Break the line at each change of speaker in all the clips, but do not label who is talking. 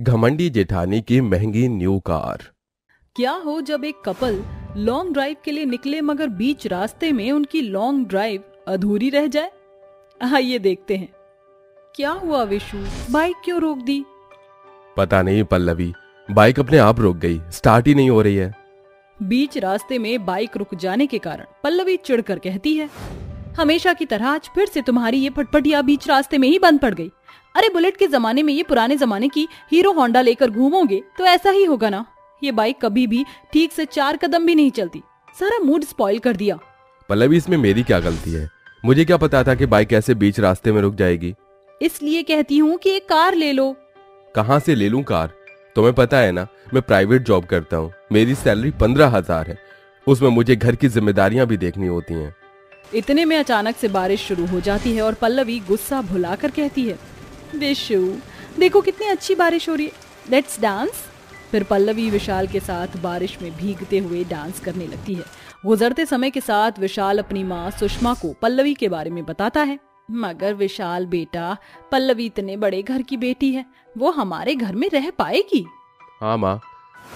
घमंडी जेठानी की महंगी न्यू कार।
क्या हो जब एक कपल लॉन्ग ड्राइव के लिए निकले मगर बीच रास्ते में उनकी लॉन्ग ड्राइव अधूरी रह जाए। आइए देखते हैं क्या हुआ। विशु, बाइक क्यों रोक दी?
पता नहीं पल्लवी, बाइक अपने आप रुक गई, स्टार्ट ही नहीं हो रही है।
बीच रास्ते में बाइक रुक जाने के कारण पल्लवी चिढ़कर कहती है, हमेशा की तरह आज फिर से तुम्हारी ये फटफटिया बीच रास्ते में ही बंद पड़ गई। अरे बुलेट के जमाने में ये पुराने जमाने की हीरो होंडा लेकर घूमोगे तो ऐसा ही होगा ना। ये बाइक कभी भी ठीक से 4 कदम भी नहीं चलती। सारा मूड स्पॉइल कर दिया।
पल्लवी, इसमें मेरी क्या गलती है? मुझे क्या पता था कि बाइक ऐसे बीच रास्ते में रुक जाएगी।
इसलिए कहती हूँ कि एक कार ले लो।
कहाँ से ले लूं कार? तुम्हें पता है ना, मैं प्राइवेट जॉब करता हूँ। मेरी सैलरी 15,000 है। उसमें मुझे घर की जिम्मेदारियां भी देखनी होती हैं।
इतने में अचानक से बारिश शुरू हो जाती है और पल्लवी गुस्सा भुलाकर कहती है, विशु देखो कितनी अच्छी बारिश हो रही है, लेट्स डांस। फिर पल्लवी विशाल के साथ बारिश में भीगते हुए डांस करने लगती है। गुजरते समय के साथ विशाल अपनी माँ सुषमा को पल्लवी के बारे में बताता है। मगर विशाल बेटा, पल्लवी इतने बड़े घर की बेटी है, वो हमारे घर में रह पाएगी?
हाँ माँ,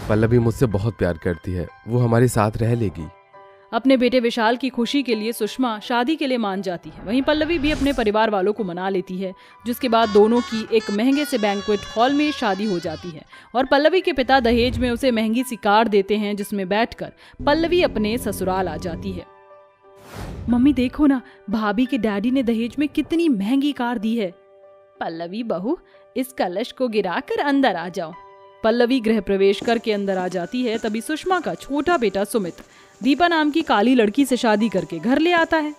पल्लवी मुझसे बहुत प्यार करती है, वो हमारे साथ रह लेगी।
अपने बेटे विशाल की खुशी के लिए सुषमा शादी के लिए मान जाती है। वहीं पल्लवी भी अपने परिवार वालों को मना लेती है, जिसके बाद दोनों की एक महंगे से बैंक्वेट हॉल में शादी हो जाती है और पल्लवी के पिता दहेज में उसे महंगी सी कार देते हैं, जिसमें बैठकर पल्लवी अपने ससुराल आ जाती है। मम्मी देखो ना, भाभी के डैडी ने दहेज में कितनी महंगी कार दी है। पल्लवी बहू, इस कलश को गिराकर अंदर आ जाओ। पल्लवी गृह प्रवेश करके अंदर आ जाती है। तभी सुषमा का छोटा बेटा सुमित दीपा नाम की काली लड़की से शादी करके घर ले आता है।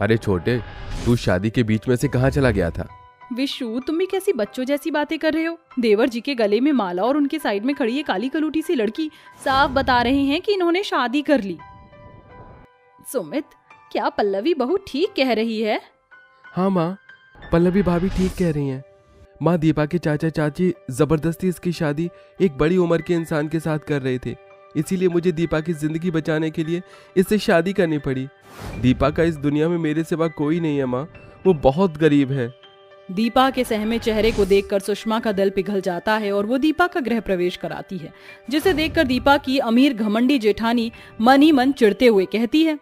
अरे छोटे, तू शादी के बीच में से कहाँ चला गया था?
विशु, तुम भी कैसी बच्चों जैसी बातें कर रहे हो। देवर जी के गले में माला और उनके साइड में खड़ी ये काली कलूटी सी लड़की साफ बता रहे हैं कि इन्होंने शादी कर ली। सुमित, क्या पल्लवी बहू ठीक कह रही है?
हाँ माँ, पल्लवी भाभी ठीक कह रही हैं। माँ, दीपा के चाचा चाची जबरदस्ती इसकी शादी एक बड़ी उम्र के इंसान के साथ कर रहे थे, इसीलिए मुझे दीपा की जिंदगी बचाने के लिए इससे शादी करनी पड़ी। दीपा का इस दुनिया में मेरे सिवा कोई नहीं है माँ, वो बहुत गरीब है।
दीपा के सहमे चेहरे को देखकर सुषमा का दिल पिघल जाता है और वो दीपा का गृह प्रवेश कराती है, जिसे देखकर दीपा की अमीर घमंडी जेठानी मन ही मन चिढ़ते हुए कहती है,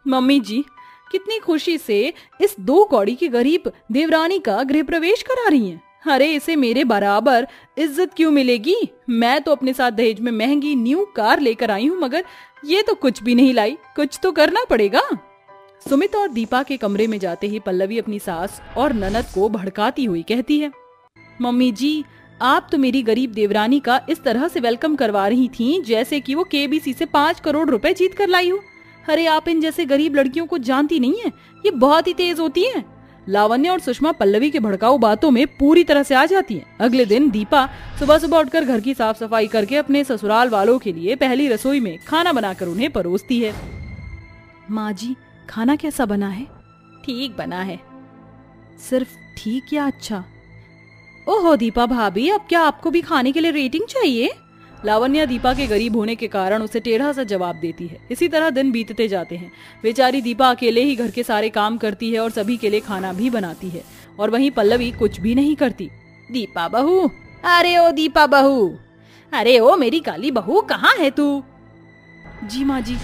मम्मी जी कितनी खुशी से इस 2 कौड़ी की गरीब देवरानी का गृह प्रवेश करा रही हैं। अरे इसे मेरे बराबर इज्जत क्यों मिलेगी? मैं तो अपने साथ दहेज में महंगी न्यू कार लेकर आई हूँ, मगर ये तो कुछ भी नहीं लाई। कुछ तो करना पड़ेगा। सुमित और दीपा के कमरे में जाते ही पल्लवी अपनी सास और ननद को भड़काती हुई कहती है, मम्मी जी आप तो मेरी गरीब देवरानी का इस तरह से वेलकम करवा रही थी जैसे कि वो केबीसी से 5 करोड़ रुपए जीत कर लाई हो। अरे आप इन जैसे गरीब लड़कियों को जानती नहीं है, ये बहुत ही तेज होती हैं। लावण्य और सुषमा पल्लवी के भड़काऊ बातों में पूरी तरह से आ जाती हैं। अगले दिन दीपा सुबह सुबह उठकर घर की साफ सफाई करके अपने ससुराल वालों के लिए पहली रसोई में खाना बनाकर उन्हें परोसती है। माँ जी, खाना कैसा बना है? ठीक बना है। सिर्फ ठीक या अच्छा? ओहो दीपा भाभी, अब क्या आपको भी खाने के लिए रेटिंग चाहिए? लावण्या दीपा के गरीब होने के कारण उसे टेढ़ा सा जवाब देती है। इसी तरह दिन बीतते जाते हैं। बेचारी दीपा अकेले ही घर के सारे काम करती है और सभी के लिए खाना भी बनाती है, और वहीं पल्लवी कुछ भी नहीं करती। दीपा बहू, अरे ओ दीपा बहू, अरे ओ मेरी काली बहू, कहाँ है तू? जी माँ जी।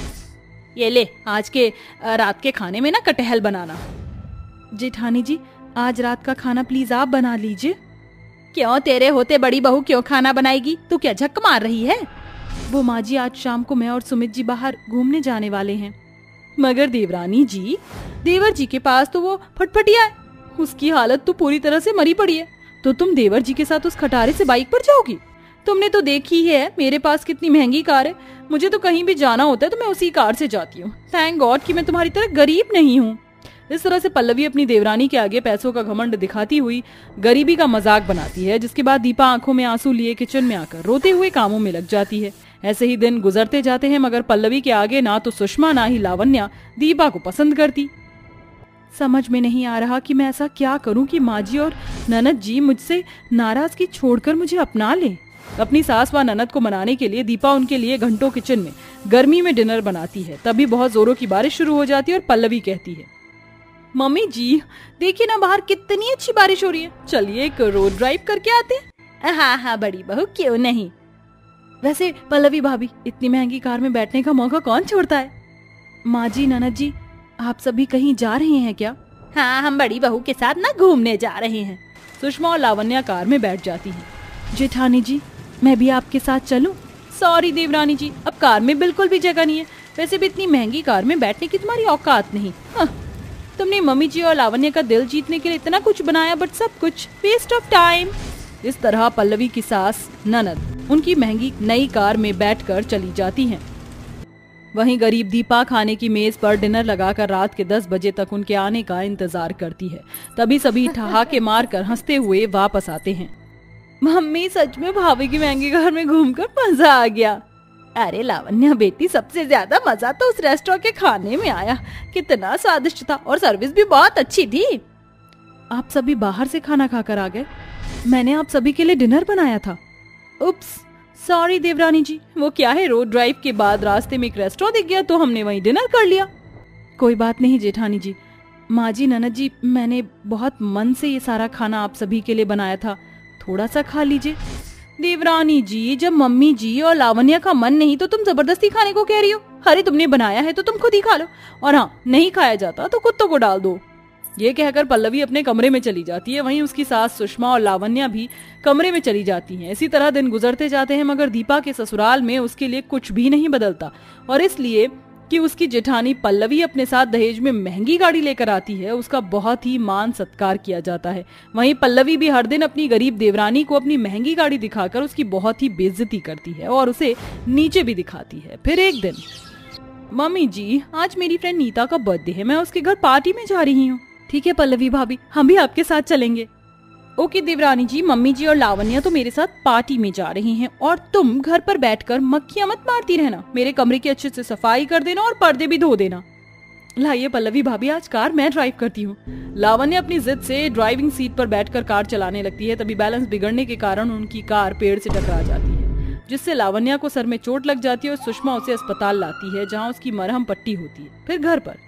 ये ले, आज के रात के खाने में ना कटहल बनाना। जेठानी जी, आज रात का खाना प्लीज आप बना लीजिए। क्यों, तेरे होते बड़ी बहू क्यों खाना बनाएगी? तू क्या झक मार रही है? वो माँ जी, आज शाम को मैं और सुमित जी बाहर घूमने जाने वाले हैं। मगर देवरानी जी, देवर जी के पास तो वो फटफटिया है, उसकी हालत तो पूरी तरह से मरी पड़ी है। तो तुम देवर जी के साथ उस खटारे से बाइक पर जाओगी? तुमने तो देखी है मेरे पास कितनी महंगी कार है। मुझे तो कहीं भी जाना होता है तो मैं उसी कार से जाती हूँ। थैंक गॉड कि मैं तुम्हारी तरह गरीब नहीं हूँ। इस तरह से पल्लवी अपनी देवरानी के आगे पैसों का घमंड दिखाती हुई गरीबी का मजाक बनाती है, जिसके बाद दीपा आंखों में आंसू लिए किचन में आकर रोते हुए कामों में लग जाती है। ऐसे ही दिन गुजरते जाते हैं, मगर पल्लवी के आगे ना तो सुषमा ना ही लावण्या दीपा को पसंद करती। समझ में नहीं आ रहा कि मैं ऐसा क्या करूं कि माँ जी और ननद जी मुझसे नाराजगी छोड़कर मुझे अपना लें। अपनी सास व ननद को मनाने के लिए दीपा उनके लिए घंटों किचन में गर्मी में डिनर बनाती है। तभी बहुत जोरों की बारिश शुरू हो जाती है और पल्लवी कहती है, मम्मी जी देखिए ना, बाहर कितनी अच्छी बारिश हो रही है, चलिए एक रोड ड्राइव करके आते हैं। हाँ हाँ बड़ी बहू, क्यों नहीं। वैसे पल्लवी भाभी, इतनी महंगी कार में बैठने का मौका कौन छोड़ता है। माँ जी, ननद जी, आप सभी कहीं जा रहे हैं क्या? हाँ, हम बड़ी बहू के साथ ना घूमने जा रहे हैं। सुषमा और लावण्या कार में बैठ जाती हैं। जेठानी जी, मैं भी आपके साथ चलूं? सॉरी देवरानी जी, अब कार में बिल्कुल भी जगह नहीं है। वैसे भी इतनी महंगी कार में बैठने की तुम्हारी औकात नहीं। तुमने मम्मी जी और लावण्या का दिल जीतने के लिए इतना कुछ बनाया, बट सब कुछ वेस्ट ऑफ टाइम। इस तरह पल्लवी की सास ननद उनकी महंगी नई कार में बैठकर चली जाती हैं। वहीं गरीब दीपा खाने की मेज पर डिनर लगाकर रात के 10 बजे तक उनके आने का इंतजार करती है। तभी सभी ठहाके मारकर हंसते हुए वापस आते हैं। मम्मी, सच में भाभी की महंगी कार में घूमकर मजा आ गया। अरे लावण्या बेटी, सबसे ज्यादा मजा तो उस रेस्टोरेंट के खाने में आया। कितना स्वादिष्ट था और सर्विस भी बहुत अच्छी थी। आप सभी बाहर से खाना खाकर आ गए? मैंने आप सभी के लिए डिनर बनाया था। उप्स, सॉरी देवरानी जी, वो क्या है, रोड ड्राइव के बाद रास्ते में एक रेस्टोरेंट दिख गया तो हमने वहीं डिनर कर लिया। कोई बात नहीं जेठानी जी। माँ जी, ननद जी, मैंने बहुत मन से ये सारा खाना आप सभी के लिए बनाया था, थोड़ा सा खा लीजिए। देवरानी जी, जब मम्मी जी और लावण्या का मन नहीं तो तुम जबरदस्ती खाने को कह रही हो। अरे तुमने बनाया है तो तुम खुद ही खा लो, और हाँ, नहीं खाया जाता तो कुत्तों को डाल दो। ये कहकर पल्लवी अपने कमरे में चली जाती है। वहीं उसकी सास सुषमा और लावण्या भी कमरे में चली जाती हैं। इसी तरह दिन गुजरते जाते हैं, मगर दीपा के ससुराल में उसके लिए कुछ भी नहीं बदलता, और इसलिए कि उसकी जेठानी पल्लवी अपने साथ दहेज में महंगी गाड़ी लेकर आती है, उसका बहुत ही मान सत्कार किया जाता है। वहीं पल्लवी भी हर दिन अपनी गरीब देवरानी को अपनी महंगी गाड़ी दिखाकर उसकी बहुत ही बेइज्जती करती है और उसे नीचे भी दिखाती है। फिर एक दिन, मम्मी जी, आज मेरी फ्रेंड नीता का बर्थडे है, मैं उसके घर पार्टी में जा रही हूँ। ठीक है पल्लवी भाभी, हम भी आपके साथ चलेंगे। ओके देवरानी जी, मम्मी जी और लावण्या तो मेरे साथ पार्टी में जा रही हैं, और तुम घर पर बैठकर मक्खियां मत मारती रहना। मेरे कमरे की अच्छे से सफाई कर देना और पर्दे भी धो देना। लाइए पल्लवी भाभी, आज कार मैं ड्राइव करती हूँ। लावण्या अपनी जिद से ड्राइविंग सीट पर बैठकर कार चलाने लगती है। तभी बैलेंस बिगड़ने के कारण उनकी कार पेड़ से टकरा जाती है, जिससे लावण्या को सर में चोट लग जाती है और सुषमा उसे अस्पताल लाती है, जहाँ उसकी मरहम पट्टी होती है। फिर घर पर,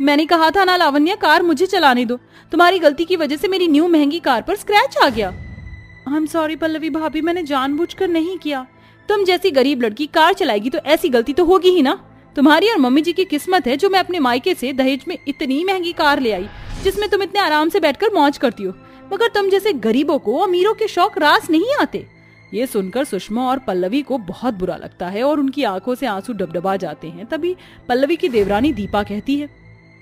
मैंने कहा था ना लावण्या, कार मुझे चलाने दो। तुम्हारी गलती की वजह से मेरी न्यू महंगी कार पर स्क्रैच आ गया। आई एम सॉरी पल्लवी भाभी, मैंने जानबूझकर नहीं किया। तुम जैसी गरीब लड़की कार चलाएगी तो ऐसी गलती तो होगी ही ना। तुम्हारी और मम्मी जी की किस्मत है जो मैं अपने मायके से दहेज में इतनी महंगी कार ले आई, जिसमें तुम इतने आराम से बैठकर मौज करती हो, मगर तुम जैसे गरीबों को अमीरों के शौक रास नहीं आते। ये सुनकर सुषमा और पल्लवी को बहुत बुरा लगता है और उनकी आंखों से आंसू डबडबा जाते हैं। तभी पल्लवी की देवरानी दीपा कहती है,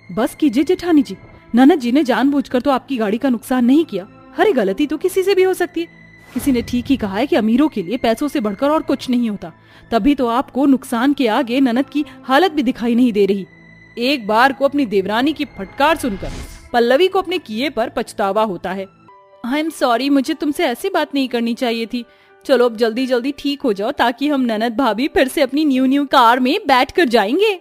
बस कीजिए जेठानी जी, ननद जी ने जानबूझकर तो आपकी गाड़ी का नुकसान नहीं किया। हर गलती तो किसी से भी हो सकती है। किसी ने ठीक ही कहा है कि अमीरों के लिए पैसों से बढ़कर और कुछ नहीं होता। तभी तो आपको नुकसान के आगे ननद की हालत भी दिखाई नहीं दे रही। एक बार को अपनी देवरानी की फटकार सुनकर पल्लवी को अपने किए पर पछतावा होता है। आई एम सॉरी, मुझे तुमसे ऐसी बात नहीं करनी चाहिए थी। चलो अब जल्दी जल्दी ठीक हो जाओ, ताकि हम ननद भाभी फिर से अपनी न्यू कार में बैठ कर जाएंगे।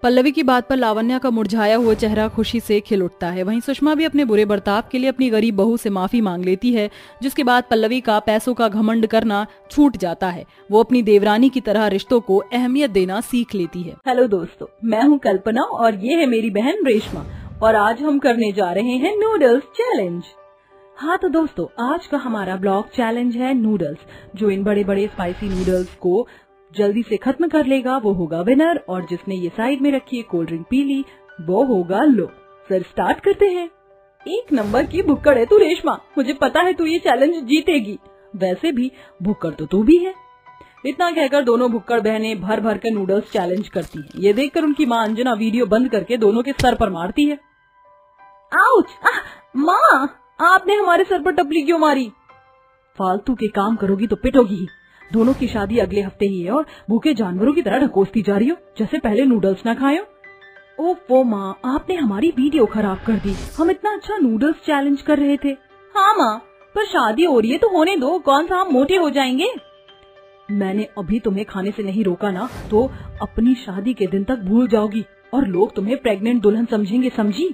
पल्लवी की बात पर लावण्या का मुरझाया हुआ चेहरा खुशी से खिल उठता है। वहीं सुषमा भी अपने बुरे बर्ताव के लिए अपनी गरीब बहू से माफी मांग लेती है, जिसके बाद पल्लवी का पैसों का घमंड करना छूट जाता है। वो अपनी देवरानी की तरह रिश्तों को अहमियत देना सीख लेती है।
हेलो दोस्तों, मैं हूँ कल्पना और ये है मेरी बहन रेशमा, और आज हम करने जा रहे हैं नूडल्स चैलेंज। हाँ तो दोस्तों, आज का हमारा ब्लॉग चैलेंज है नूडल्स। जो इन बड़े बड़े स्पाइसी नूडल्स को जल्दी से खत्म कर लेगा वो होगा विनर, और जिसने ये साइड में रखी है कोल्ड ड्रिंक पी ली वो होगा लो। सर स्टार्ट करते हैं। 1 नंबर की भुक्कड़ है तू रेशमा, मुझे पता है तू ये चैलेंज जीतेगी। वैसे भी भुक्कड़ तो तू भी है। इतना कहकर दोनों भुक्कड़ बहनें भर भर कर नूडल्स चैलेंज करती हैं। ये देखकर उनकी माँ अंजना वीडियो बंद करके दोनों के सर पर मारती है। आउच! माँ, आपने हमारे सर पर टपली क्यों मारी? फालतू के काम करोगी तो पिटोगी ही। दोनों की शादी अगले हफ्ते ही है और भूखे जानवरों की तरह ढकोसती जा रही हो, जैसे पहले नूडल्स ना खाए हो। ओफो माँ, आपने हमारी वीडियो खराब कर दी। हम इतना अच्छा नूडल्स चैलेंज कर रहे थे। हाँ माँ, पर शादी हो रही है तो होने दो, कौन सा हम मोटे हो जाएंगे। मैंने अभी तुम्हें खाने से नहीं रोका ना, तो अपनी शादी के दिन तक भूल जाओगी और लोग तुम्हें प्रेग्नेंट दुल्हन समझेंगे, समझी?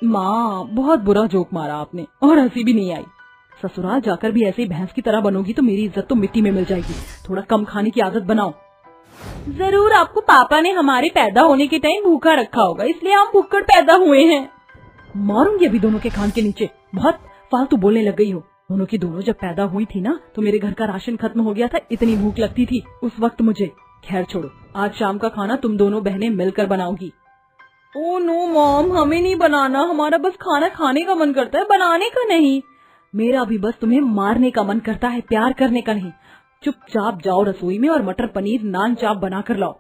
माँ, बहुत बुरा जोक मारा आपने और हंसी भी नहीं आई। ससुराल जाकर भी ऐसे ही भैंस की तरह बनोगी तो मेरी इज्जत तो मिट्टी में मिल जाएगी। थोड़ा कम खाने की आदत बनाओ। जरूर आपको पापा ने हमारे पैदा होने के टाइम भूखा रखा होगा, इसलिए हम भुक्कड़ पैदा हुए हैं। मारूंगी अभी दोनों के कान के नीचे। बहुत फालतू बोलने लग गई हो। दोनों की दोनों जब पैदा हुई थी ना, तो मेरे घर का राशन खत्म हो गया था, इतनी भूख लगती थी उस वक्त मुझे। खैर छोड़ो, आज शाम का खाना तुम दोनों बहनें मिलकर बनाओगी। ओ नो मॉम, हमें नहीं बनाना, हमारा बस खाना खाने का मन करता है, बनाने का नहीं। मेरा भी बस तुम्हें मारने का मन करता है, प्यार करने का नहीं। चुपचाप जाओ रसोई में और मटर पनीर नान चाप बना कर लाओ।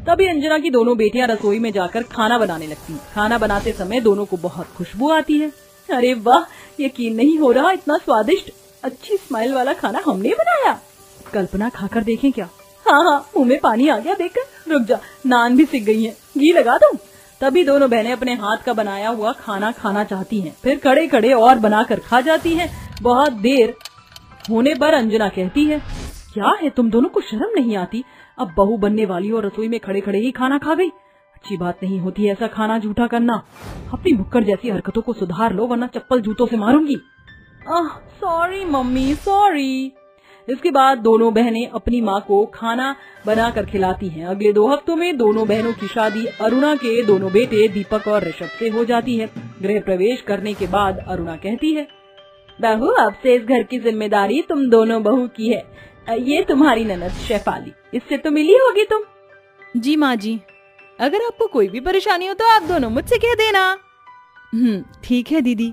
तभी अंजना की दोनों बेटियां रसोई में जाकर खाना बनाने लगती हैं। खाना बनाते समय दोनों को बहुत खुशबू आती है। अरे वाह, यकीन नहीं हो रहा, इतना स्वादिष्ट अच्छी स्माइल वाला खाना हमने बनाया। कल्पना खाकर देखें क्या? हाँ, मुंह में पानी आ गया देखकर। रुक जा, नान भी सिक गई हैं, घी लगा दूं? तभी दोनों बहनें अपने हाथ का बनाया हुआ खाना खाना चाहती हैं, फिर खड़े खड़े और बनाकर खा जाती हैं। बहुत देर होने पर अंजना कहती है, क्या है तुम दोनों को शर्म नहीं आती? अब बहू बनने वाली और रसोई में खड़े खड़े ही खाना खा गई। अच्छी बात नहीं होती ऐसा खाना झूठा करना। अपनी मुक्कर जैसी हरकतों को सुधार लो, वरना चप्पल जूतों से मारूंगी। Sorry mummy, sorry. इसके बाद दोनों बहनें अपनी माँ को खाना बनाकर खिलाती हैं। अगले 2 हफ्तों में दोनों बहनों की शादी अरुणा के दोनों बेटे दीपक और ऋषभ से हो जाती है। गृह प्रवेश करने के बाद अरुणा कहती है, बहू अब से इस घर की जिम्मेदारी तुम दोनों बहू की है। ये तुम्हारी ननद शेफाली, इससे तो मिली होगी तुम।
जी माँ जी, अगर आपको कोई भी परेशानी हो तो आप दोनों मुझसे कह देना। ठीक है दीदी,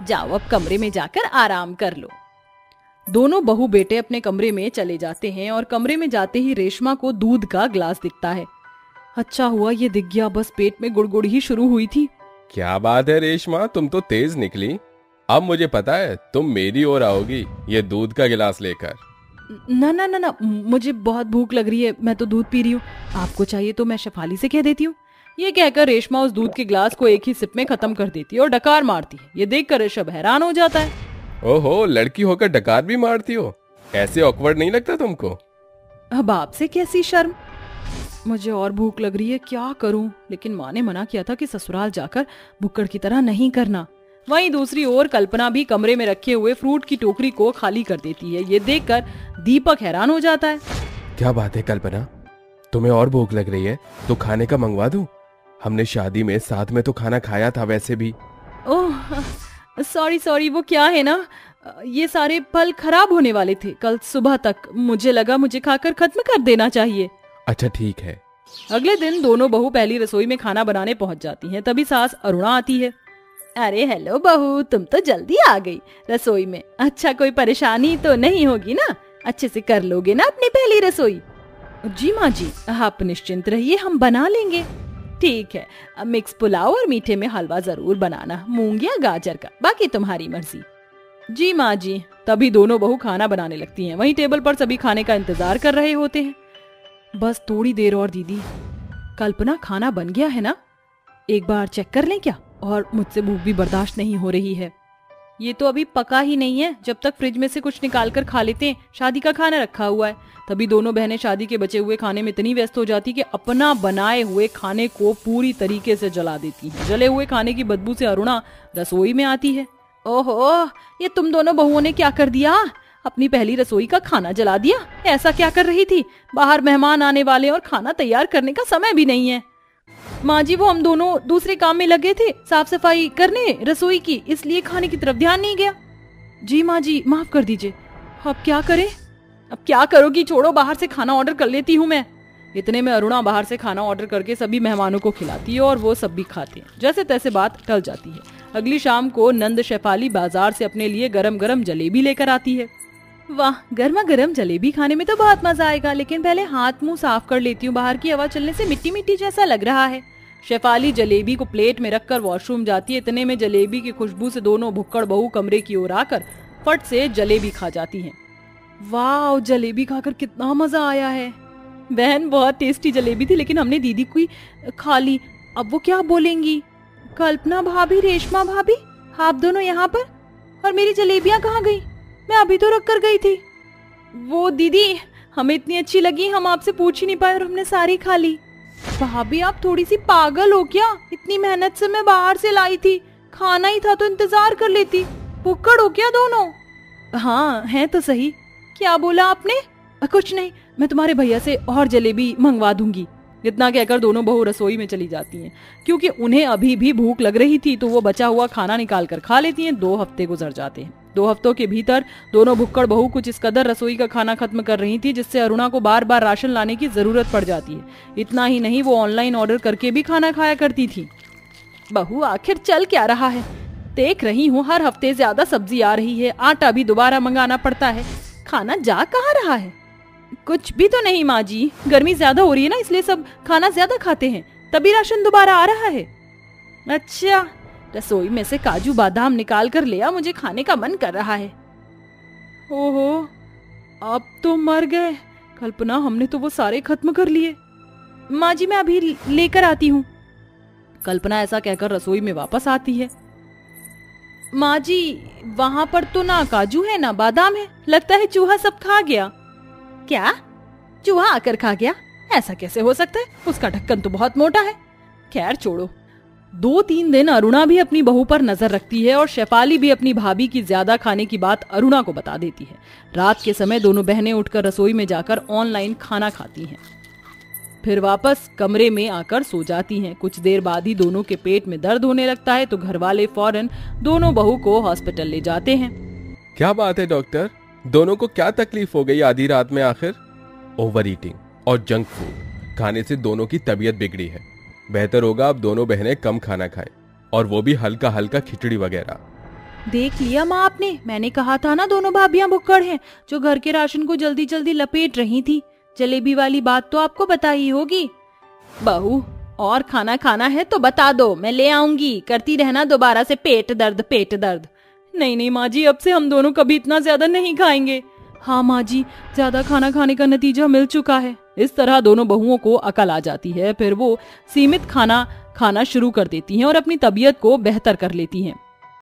जाओ अब कमरे में जाकर आराम कर लो। दोनों बहू बेटे अपने कमरे में चले जाते हैं और कमरे में जाते ही रेशमा को दूध का ग्लास दिखता है। अच्छा हुआ ये दिख गया, बस पेट में गुड़गुड़ ही शुरू हुई थी।
क्या बात है रेशमा, तुम तो तेज निकली। अब मुझे पता है तुम मेरी ओर आओगी ये दूध का गिलास लेकर।
ना ना ना ना, मुझे बहुत भूख लग रही है, मैं तो दूध पी रही हूँ। आपको चाहिए तो मैं शेफाली से कह देती हूँ। ये कहकर रेशमा उस दूध के ग्लास को एक ही सिप में खत्म कर देती है और डकार मारती है। ये देखकर ऋषभ हैरान हो जाता है।
ओहो, लड़की होकर डकार भी मारती हो, ऐसे ऑकवर्ड नहीं लगता तुमको?
अब आपसे कैसी शर्म। मुझे और भूख लग रही है, क्या करूं? लेकिन माँ ने मना किया था कि ससुराल जाकर भुक्कड़ की तरह नहीं करना। वहीं दूसरी ओर कल्पना भी कमरे में रखे हुए फ्रूट की टोकरी को खाली कर देती है। ये देखकर दीपक हैरान हो जाता है।
क्या बात है कल्पना, तुम्हें और भूख लग रही है तो खाने का मंगवा दूं? हमने शादी में साथ में तो खाना खाया था वैसे भी।
ओह सॉरी, वो क्या है ना, ये सारे फल खराब होने वाले थे कल सुबह तक। मुझे लगा मुझे खाकर खत्म कर देना चाहिए।
अच्छा ठीक है।
अगले दिन दोनों बहू पहली रसोई में खाना बनाने पहुंच जाती हैं। तभी सास अरुणा आती है। अरे हेलो बहू, तुम तो जल्दी आ गई रसोई में। अच्छा कोई परेशानी तो नहीं होगी ना? अच्छे से कर लोगे ना अपनी पहली रसोई? जी माँ जी, आप निश्चिंत रहिए, हम बना लेंगे। ठीक है, मिक्स पुलाव और मीठे में हलवा जरूर बनाना, मूंग या गाजर का, बाकी तुम्हारी मर्जी। जी माँ जी। तभी दोनों बहू खाना बनाने लगती हैं। वहीं टेबल पर सभी खाने का इंतजार कर रहे होते हैं। बस थोड़ी देर और दीदी। कल्पना खाना बन गया है ना? एक बार चेक कर लें क्या? और मुझसे भूख भी बर्दाश्त नहीं हो रही है। ये तो अभी पका ही नहीं है, जब तक फ्रिज में से कुछ निकाल कर खा लेते हैं। शादी का खाना रखा हुआ है। तभी दोनों बहनें शादी के बचे हुए खाने में इतनी व्यस्त हो जाती कि अपना बनाए हुए खाने को पूरी तरीके से जला देती हैं। जले हुए खाने की बदबू से अरुणा रसोई में आती है। ओहो, ये तुम दोनों बहुओं ने क्या कर दिया? अपनी पहली रसोई का खाना जला दिया। ऐसा क्या कर रही थी? बाहर मेहमान आने वाले और खाना तैयार करने का समय भी नहीं है। माँ जी, वो हम दोनों दूसरे काम में लगे थे, साफ सफाई करने रसोई की, इसलिए खाने की तरफ ध्यान नहीं गया। जी माँ जी, माफ कर दीजिए। अब क्या करें? अब क्या करोगी? छोड़ो, बाहर से खाना ऑर्डर कर लेती हूँ मैं। इतने में अरुणा बाहर से खाना ऑर्डर करके सभी मेहमानों को खिलाती है और वो सब भी खाते हैं। जैसे तैसे बात टल जाती है। अगली शाम को नंद शेफाली बाजार से अपने लिए गरम गरम जलेबी लेकर आती है। वाह, गर्मा गर्म जलेबी खाने में तो बहुत मजा आएगा, लेकिन पहले हाथ मुंह साफ कर लेती हूँ, बाहर की हवा चलने से मिट्टी मिट्टी जैसा लग रहा है। शेफाली जलेबी को प्लेट में रखकर वॉशरूम जाती है। इतने में जलेबी की खुशबू से दोनों भुक्कड़ बहू कमरे की ओर आकर फट से जलेबी खा जाती हैं। वाह, जलेबी खाकर कितना मजा आया है। बहन, बहुत टेस्टी जलेबी थी, लेकिन हमने दीदी को खा ली। अब वो क्या बोलेंगी? कल्पना भाभी, रेशमा भाभी, आप दोनों यहाँ पर, और मेरी जलेबियाँ कहाँ गई? मैं अभी तो रख कर गई थी। वो दीदी, हमें इतनी अच्छी लगी, हम आपसे पूछ ही नहीं पाए और हमने सारी खा ली। भाभी, आप थोड़ी सी पागल हो क्या? इतनी मेहनत से मैं बाहर से लाई थी, खाना ही था तो इंतजार कर लेती। भुक्कड़ हो क्या दोनों? हाँ, है तो सही। क्या बोला आपने? कुछ नहीं, मैं तुम्हारे भैया से और जलेबी मंगवा दूंगी। इतना कहकर दोनों बहू रसोई में चली जाती हैं। क्योंकि उन्हें अभी भी भूख लग रही थी तो वो बचा हुआ खाना निकाल कर खा लेती हैं। 2 हफ्ते गुजर जाते हैं। 2 हफ्तों के भीतर दोनों भुक्कड़ बहू कुछ इस कदर रसोई का खाना खत्म कर रही थी जिससे अरुणा को बार बार राशन लाने की जरूरत पड़ जाती है। इतना ही नहीं, वो ऑनलाइन ऑर्डर करके भी खाना खाया करती थी। बहू आखिर चल क्या रहा है? देख रही हूँ हर हफ्ते ज्यादा सब्जी आ रही है, आटा भी दोबारा मंगाना पड़ता है, खाना जा कहाँ रहा है? कुछ भी तो नहीं माँ जी, गर्मी ज्यादा हो रही है ना, इसलिए सब खाना ज्यादा खाते हैं, तभी राशन दोबारा आ रहा है। अच्छा, रसोई में से काजू बादाम निकाल कर ले आ, मुझे खाने का मन कर रहा है। ओहो, अब तो मर गए। कल्पना, हमने तो वो सारे खत्म कर लिए। माँ जी मैं अभी लेकर आती हूँ। कल्पना ऐसा कहकर रसोई में वापस आती है। माँ जी, वहाँ पर तो ना काजू है ना बादाम है, लगता है चूहा सब खा गया। क्या? चूहा आकर खा गया? ऐसा कैसे हो सकता है? उसका ढक्कन तो बहुत मोटा है। खैर छोड़ो। 2-3 दिन अरुणा भी अपनी बहू पर नजर रखती है और शेफाली भी अपनी भाभी की ज्यादा खाने की बात अरुणा को बता देती है। रात के समय दोनों बहनें उठकर रसोई में जाकर ऑनलाइन खाना खाती हैं, फिर वापस कमरे में आकर सो जाती हैं। कुछ देर बाद ही दोनों के पेट में दर्द होने लगता है तो घर वाले फौरन दोनों बहू को हॉस्पिटल ले जाते हैं।
क्या बात है डॉक्टर, दोनों को क्या तकलीफ हो गई आधी रात में आखिर? ओवर ईटिंग और जंक फूड खाने से दोनों की तबीयत बिगड़ी है। बेहतर होगा अब दोनों बहनें कम खाना खाएं, और वो भी हल्का हल्का खिचड़ी वगैरह।
देख लिया माँ आपने, मैंने कहा था ना दोनों भाभियां भुक्कड़ हैं जो घर के राशन को जल्दी जल्दी लपेट रही थी। जलेबी वाली बात तो आपको बता ही होगी। बहू, और खाना खाना है तो बता दो, मैं ले आऊंगी, करती रहना दोबारा से पेट दर्द पेट दर्द। नहीं नहीं माँ जी, अब से हम दोनों कभी इतना ज्यादा नहीं खाएंगे। हाँ माँ जी, ज्यादा खाना खाने का नतीजा मिल चुका है। इस तरह दोनों बहुओं को अकल आ जाती है। फिर वो सीमित खाना खाना शुरू कर देती हैं और अपनी तबीयत को बेहतर कर लेती हैं।